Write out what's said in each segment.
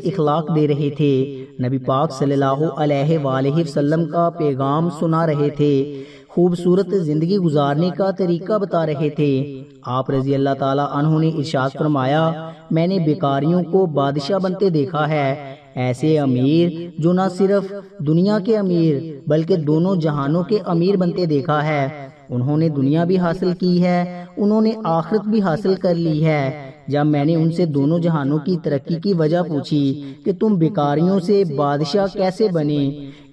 اخلاق دے رہے تھے، نبی پاک صلی اللہ علیہ وآلہ وسلم کا پیغام سنا رہے تھے، خوبصورت زندگی گزارنے کا طریقہ بتا رہے تھے۔ آپ رضی اللہ تعالیٰ عنہ نے ارشاد فرمایا، میں نے بیکاریوں کو بادشاہ بنتے دیکھا ہے، ایسے امیر جو نہ صرف دنیا کے امیر بلکہ دونوں جہانوں کے امیر بنتے دیکھا ہے۔ انہوں نے دنیا بھی حاصل کی ہے، انہوں نے آخرت بھی حاصل کر لی ہے۔ جب میں نے ان سے دونوں جہانوں کی ترقی کی وجہ پوچھی کہ تم بیکاریوں سے بادشاہ کیسے بنے،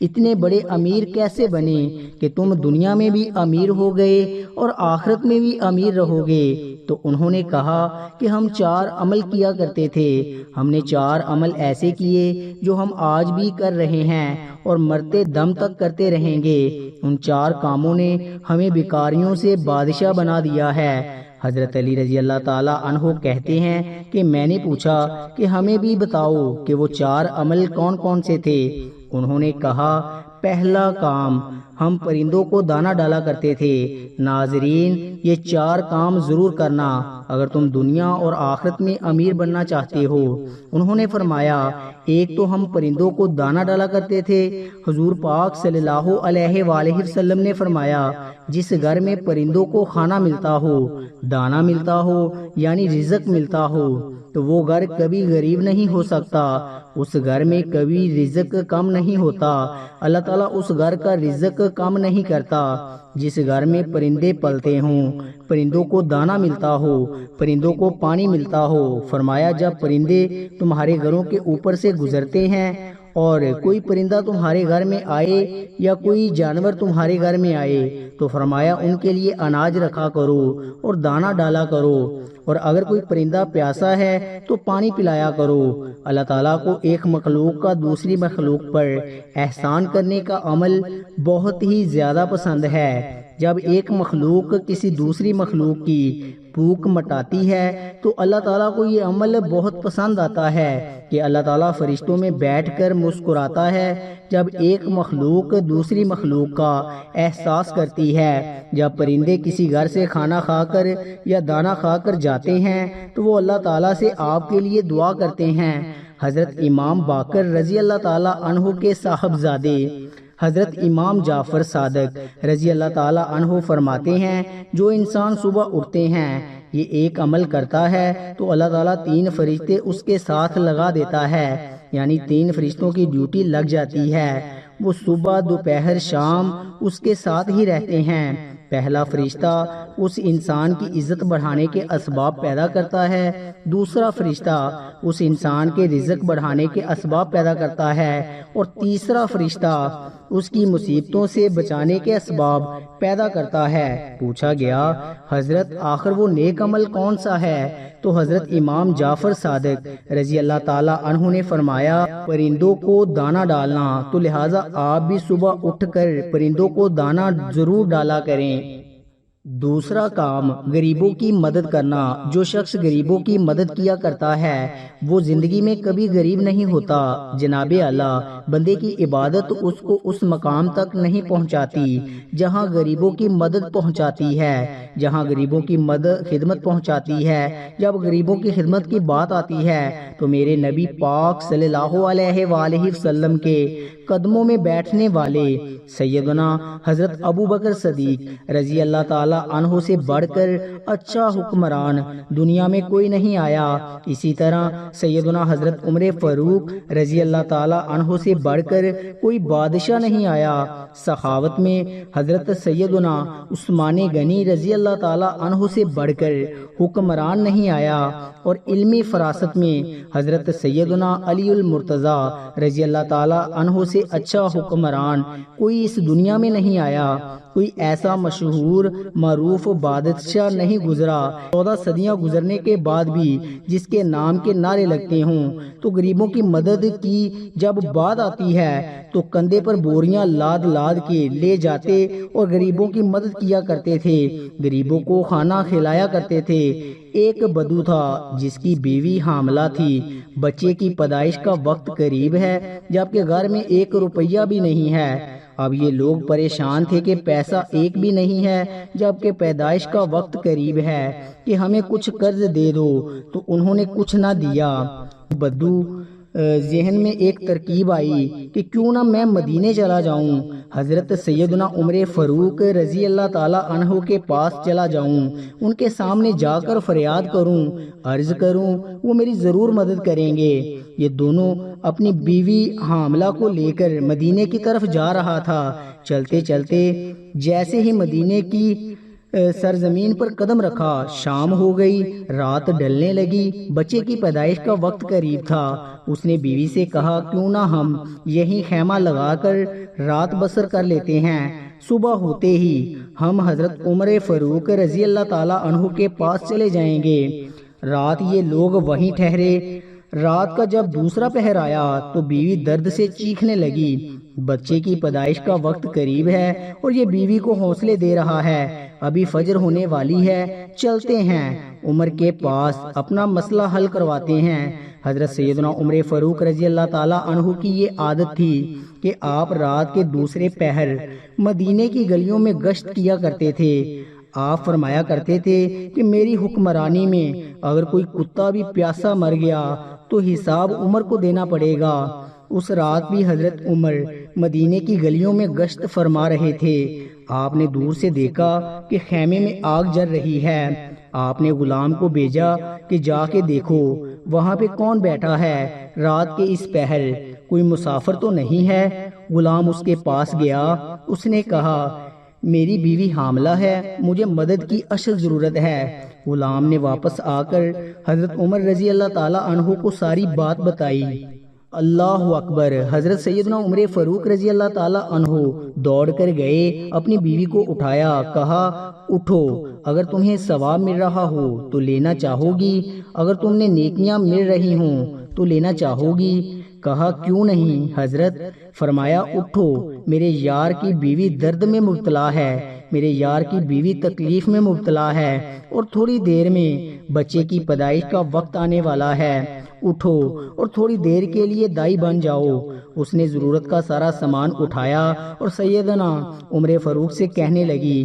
اتنے بڑے امیر کیسے بنے کہ تم دنیا میں بھی امیر ہو گئے اور آخرت میں بھی امیر رہو گے، تو انہوں نے کہا کہ ہم 4 عمل کیا کرتے تھے، ہم نے 4 عمل ایسے کیے جو ہم آج بھی کر رہے ہیں اور مرتے دم تک کرتے رہیں گے۔ ان 4 کاموں نے ہمیں بیکاریوں سے بادشاہ بنا دیا ہے۔ حضرت علی رضی اللہ تعالیٰ عنہ کہتے ہیں کہ میں نے پوچھا کہ ہمیں بھی بتاؤ کہ وہ 4 عمل کون کون سے تھے۔ انہوں نے کہا، پہلا کام، ہم پرندوں کو دانہ ڈالا کرتے تھے۔ ناظرین، یہ 4 کام ضرور کرنا اگر تم دنیا اور آخرت میں امیر بننا چاہتے ہو۔ انہوں نے فرمایا، ایک تو ہم پرندوں کو دانہ ڈالا کرتے تھے۔ حضور پاک صلی اللہ علیہ وآلہ وسلم نے فرمایا، جس گھر میں پرندوں کو کھانا ملتا ہو، دانہ ملتا ہو، یعنی رزق ملتا ہو، تو وہ گھر کبھی غریب نہیں ہو سکتا، اس گھر میں کبھی رزق کم نہیں ہوتا۔ اللہ تعالیٰ اس گھر کا رزق کم نہیں کرتا جس گھر میں پرندے پلتے ہوں، پرندوں کو دانہ ملتا ہو، پرندوں کو پانی ملتا ہو۔ فرمایا، جب پرندے تمہارے گھروں کے اوپر سے گزرتے ہیں اور کوئی پرندہ تمہارے گھر میں آئے یا کوئی جانور تمہارے گھر میں آئے تو فرمایا ان کے لیے اناج رکھا کرو اور دانہ ڈالا کرو، اور اگر کوئی پرندہ پیاسا ہے تو پانی پلایا کرو۔ اللہ تعالیٰ کو ایک مخلوق کا دوسری مخلوق پر احسان کرنے کا عمل بہت ہی زیادہ پسند ہے۔ جب ایک مخلوق کسی دوسری مخلوق کی بھوک مٹاتی ہے تو اللہ تعالیٰ کو یہ عمل بہت پسند آتا ہے کہ اللہ تعالیٰ فرشتوں میں بیٹھ کر مسکراتا ہے جب ایک مخلوق دوسری مخلوق کا احساس کرتی ہے۔ جب پرندے کسی گھر سے کھانا کھا کر یا دانہ کھا کر جاتے ہیں تو وہ اللہ تعالیٰ سے آپ کے لیے دعا کرتے ہیں۔ حضرت امام باقر رضی اللہ تعالیٰ عنہ کے صاحبزادے حضرت امام جعفر صادق رضی اللہ تعالیٰ عنہ فرماتے ہیں، جو انسان صبح اٹھتے ہیں یہ ایک عمل کرتا ہے تو اللہ تعالیٰ 3 فرشتے اس کے ساتھ لگا دیتا ہے، یعنی 3 فرشتوں کی ڈیوٹی لگ جاتی ہے، وہ صبح دوپہر شام اس کے ساتھ ہی رہتے ہیں۔ پہلا فرشتہ اس انسان کی عزت بڑھانے کے اسباب پیدا کرتا ہے، دوسرا فرشتہ اس انسان کے رزق بڑھانے کے اسباب پیدا کرتا ہے، اور تیسرا فرشتہ اس کی مصیبتوں سے بچانے کے اسباب پیدا کرتا ہے۔ پوچھا گیا، حضرت آخر وہ نیک عمل کون سا ہے؟ تو حضرت امام جعفر صادق رضی اللہ تعالیٰ عنہ نے فرمایا، پرندوں کو دانہ ڈالنا، تو لہٰذا آپ بھی صبح اٹھ کر پرندوں کو دانہ ضرور ڈالا کریں۔ دوسرا کام، غریبوں کی مدد کرنا۔ جو شخص غریبوں کی مدد کیا کرتا ہے وہ زندگی میں کبھی غریب نہیں ہوتا۔ جناب اللہ، بندے کی عبادت اس کو اس مقام تک نہیں پہنچاتی جہاں غریبوں کی مدد پہنچاتی ہے، جہاں غریبوں کی خدمت پہنچاتی ہے۔ جب غریبوں کی خدمت کی بات آتی ہے تو میرے نبی پاک صلی اللہ علیہ وآلہ وسلم کے قدموں میں بیٹھنے والے سیدنا حضرت ابو بکر صدیق رضی اللہ تعالیٰ عنہ سے بڑھ کر اچھا حکمران دنیا میں کوئی نہیں آیا۔ اسی طرح سیدنا حضرت عمر فاروق رضی اللہ تعالیٰ عنہ سے بڑھ کر کوئی بادشاہ نہیں آیا۔ سخاوت میں حضرت سیدنا عثمان غنی رضی اللہ تعالیٰ عنہ سے بڑھ کر حکمران نہیں آیا، اور علمی فراست میں حضرت سیدنا علی المرتضی رضی اللہ تعالیٰ عنہ سے اچھا حکمران کوئی اس دنیا میں نہیں آیا۔ کوئی ایسا مشہور معروف بادشاہ نہیں گزرا 14 صدیاں گزرنے کے بعد بھی جس کے نام کے نعرے لگتے ہوں۔ تو غریبوں کی مدد کی جب بات آتی ہے تو کندھے پر بوریاں لاد لاد کے لے جاتے اور غریبوں کی مدد کیا کرتے تھے، غریبوں کو کھانا کھلایا کرتے تھے۔ ایک بدو تھا جس کی بیوی حاملہ تھی، بچے کی پیدائش کا وقت قریب ہے جبکہ گھر میں 1 روپیہ بھی نہیں ہے۔ اب یہ لوگ پریشان تھے کہ پیسہ ایک بھی نہیں ہے جبکہ پیدائش کا وقت قریب ہے کہ ہمیں کچھ قرض دے دو، تو انہوں نے کچھ نہ دیا۔ بدو ذہن میں ایک ترکیب آئی کہ کیوں نہ میں مدینے چلا جاؤں، حضرت سیدنا عمر فاروق رضی اللہ تعالی عنہ کے پاس چلا جاؤں، ان کے سامنے جا کر فریاد کروں، عرض کروں، وہ میری ضرور مدد کریں گے۔ یہ دونوں اپنی بیوی حاملہ کو لے کر مدینے کی طرف جا رہا تھا۔ چلتے چلتے جیسے ہی مدینے کی سرزمین پر قدم رکھا، شام ہو گئی، رات ڈلنے لگی، بچے کی پیدائش کا وقت قریب تھا۔ اس نے بیوی سے کہا کیوں نہ ہم یہیں خیمہ لگا کر رات بسر کر لیتے ہیں، صبح ہوتے ہی ہم حضرت عمر فاروق رضی اللہ تعالی عنہ کے پاس چلے جائیں گے۔ رات یہ لوگ وہیں ٹھہرے۔ رات کا جب دوسرا پہر آیا تو بیوی درد سے چیخنے لگی۔ بچے کی پیدائش کا وقت قریب ہے اور یہ بیوی کو حوصلے دے رہا ہے، ابھی فجر ہونے والی ہے، چلتے ہیں عمر کے پاس اپنا مسئلہ حل کرواتے ہیں۔ حضرت سیدنا عمر فاروق رضی اللہ تعالی عنہ کی یہ عادت تھی کہ آپ رات کے دوسرے پہر مدینے کی گلیوں میں گشت کیا کرتے تھے۔ آپ فرمایا کرتے تھے کہ میری حکمرانی میں اگر کوئی کتا بھی پیاسا مر گیا تو حساب عمر کو دینا پڑے گا۔ اس رات بھی حضرت عمر مدینے کی گلیوں میں گشت فرما رہے تھے۔ آپ نے دور سے دیکھا کہ خیمے میں آگ جل رہی ہے۔ آپ نے غلام کو بھیجا کہ جا کے دیکھو وہاں پہ کون بیٹھا ہے، رات کے اس پہر کوئی مسافر تو نہیں ہے۔ غلام اس کے پاس گیا، اس نے کہا میری بیوی حاملہ ہے، مجھے مدد کی اشد ضرورت ہے۔ غلام نے واپس آ کر حضرت عمر رضی اللہ تعالی عنہ کو ساری بات بتائی۔ اللہ اکبر! حضرت سیدنا عمر فاروق رضی اللہ تعالی عنہ دوڑ کر گئے، اپنی بیوی کو اٹھایا، کہا اٹھو، اگر تمہیں ثواب مل رہا ہو تو لینا چاہو گی، اگر تم نے نیکیاں مل رہی ہوں تو لینا چاہو گی؟ کہا کیوں نہیں حضرت؟ فرمایا اٹھو، میرے یار کی بیوی درد میں مبتلا ہے، میرے یار کی بیوی تکلیف میں مبتلا ہے اور تھوڑی دیر میں بچے کی پیدائش کا وقت آنے والا ہے، اٹھو اور تھوڑی دیر کے لیے دائی بن جاؤ۔ اس نے ضرورت کا سارا سامان اٹھایا اور سیدنا عمر فاروق سے کہنے لگی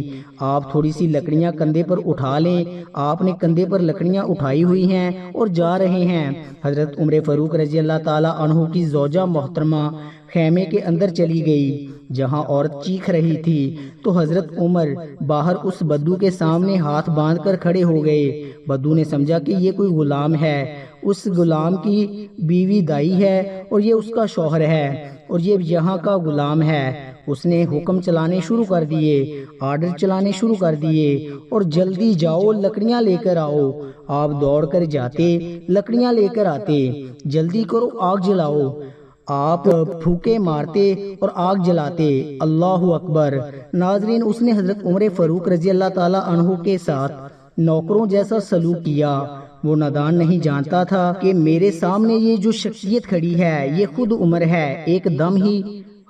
آپ تھوڑی سی لکڑیاں کندھے پر اٹھا لیں۔ آپ نے کندھے پر لکڑیاں اٹھائی ہوئی ہیں اور جا رہے ہیں۔ حضرت عمر فاروق رضی اللہ تعالی عنہ کی زوجہ محترمہ خیمے کے اندر چلی گئی جہاں عورت چیخ رہی تھی، تو حضرت عمر باہر اس بدو کے سامنے ہاتھ باندھ کر کھڑے ہو گئے۔ بدو نے سمجھا کہ یہ کوئی غلام ہے، اس غلام کی بیوی دائی ہے اور یہ اس کا شوہر ہے اور یہ یہاں کا غلام ہے۔ اس نے حکم چلانے شروع کر دیے، آرڈر چلانے شروع کر دیے اور جلدی جاؤ لکڑیاں لے کر آؤ۔ آپ دوڑ کر جاتے، لکڑیاں لے کر آتے، جلدی کرو آگ جلاؤ۔ آپ پھوکے مارتے اور آگ جلاتے۔ اللہ اکبر! ناظرین، اس نے حضرت عمر فاروق رضی اللہ تعالی عنہ کے ساتھ نوکروں جیسا سلوک کیا۔ وہ نادان نہیں جانتا تھا کہ میرے سامنے یہ جو شخصیت کھڑی ہے یہ خود عمر ہے۔ ایک دم ہی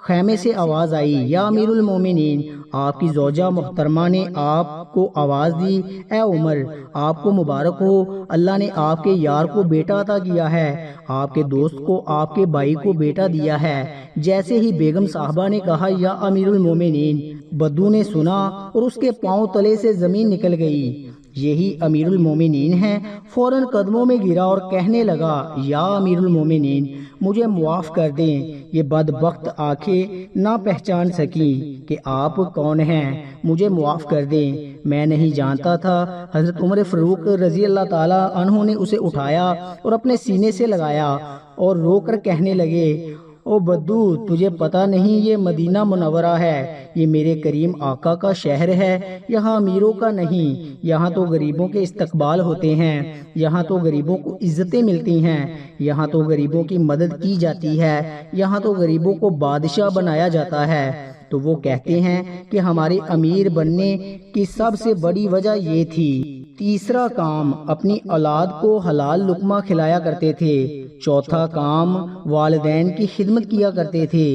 خیمے سے آواز آئی، یا امیر المومنین! آپ کی زوجہ محترمہ نے آپ کو آواز دی، اے عمر، آپ کو مبارک ہو، اللہ نے آپ کے یار کو بیٹا عطا کیا ہے، آپ کے دوست کو، آپ کے بھائی کو بیٹا دیا ہے۔ جیسے ہی بیگم صاحبہ نے کہا یا امیر المومنین، بدو نے سنا اور اس کے پاؤں تلے سے زمین نکل گئی۔ یہی امیر المومنین ہیں۔ فوراً قدموں میں گرا اور کہنے لگا، یا امیر المومنین، مجھے معاف کر دیں، یہ بدبخت آنکھیں نہ پہچان سکیں کہ آپ کون ہیں، مجھے معاف کر دیں، میں نہیں جانتا تھا۔ حضرت عمر فاروق رضی اللہ تعالی عنہ نے اسے اٹھایا اور اپنے سینے سے لگایا اور رو کر کہنے لگے، او بدو، تجھے پتہ نہیں یہ مدینہ منورہ ہے، یہ میرے کریم آقا کا شہر ہے، یہاں امیروں کا نہیں، یہاں تو غریبوں کے استقبال ہوتے ہیں، یہاں تو غریبوں کو عزتیں ملتی ہیں، یہاں تو غریبوں کی مدد کی جاتی ہے، یہاں تو غریبوں کو بادشاہ بنایا جاتا ہے۔ تو وہ کہتے ہیں کہ ہمارے امیر بننے کی سب سے بڑی وجہ یہ تھی۔ تیسرا کام، اپنی اولاد کو حلال لقمہ کھلایا کرتے تھے۔ چوتھا کام، والدین کی خدمت کیا کرتے تھے۔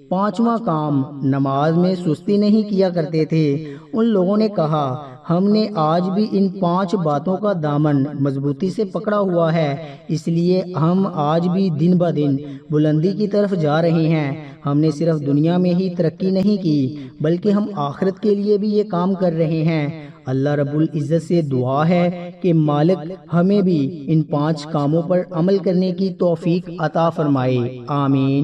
پانچواں کام، نماز میں سستی نہیں کیا کرتے تھے۔ ان لوگوں نے کہا، ہم نے آج بھی ان 5 باتوں کا دامن مضبوطی سے پکڑا ہوا ہے، اس لیے ہم آج بھی دن بہ دن بلندی کی طرف جا رہے ہیں۔ ہم نے صرف دنیا میں ہی ترقی نہیں کی بلکہ ہم آخرت کے لیے بھی یہ کام کر رہے ہیں۔ اللہ رب العزت سے دعا ہے کہ مالک ہمیں بھی ان 5 کاموں پر عمل کرنے کی توفیق عطا فرمائے، آمین۔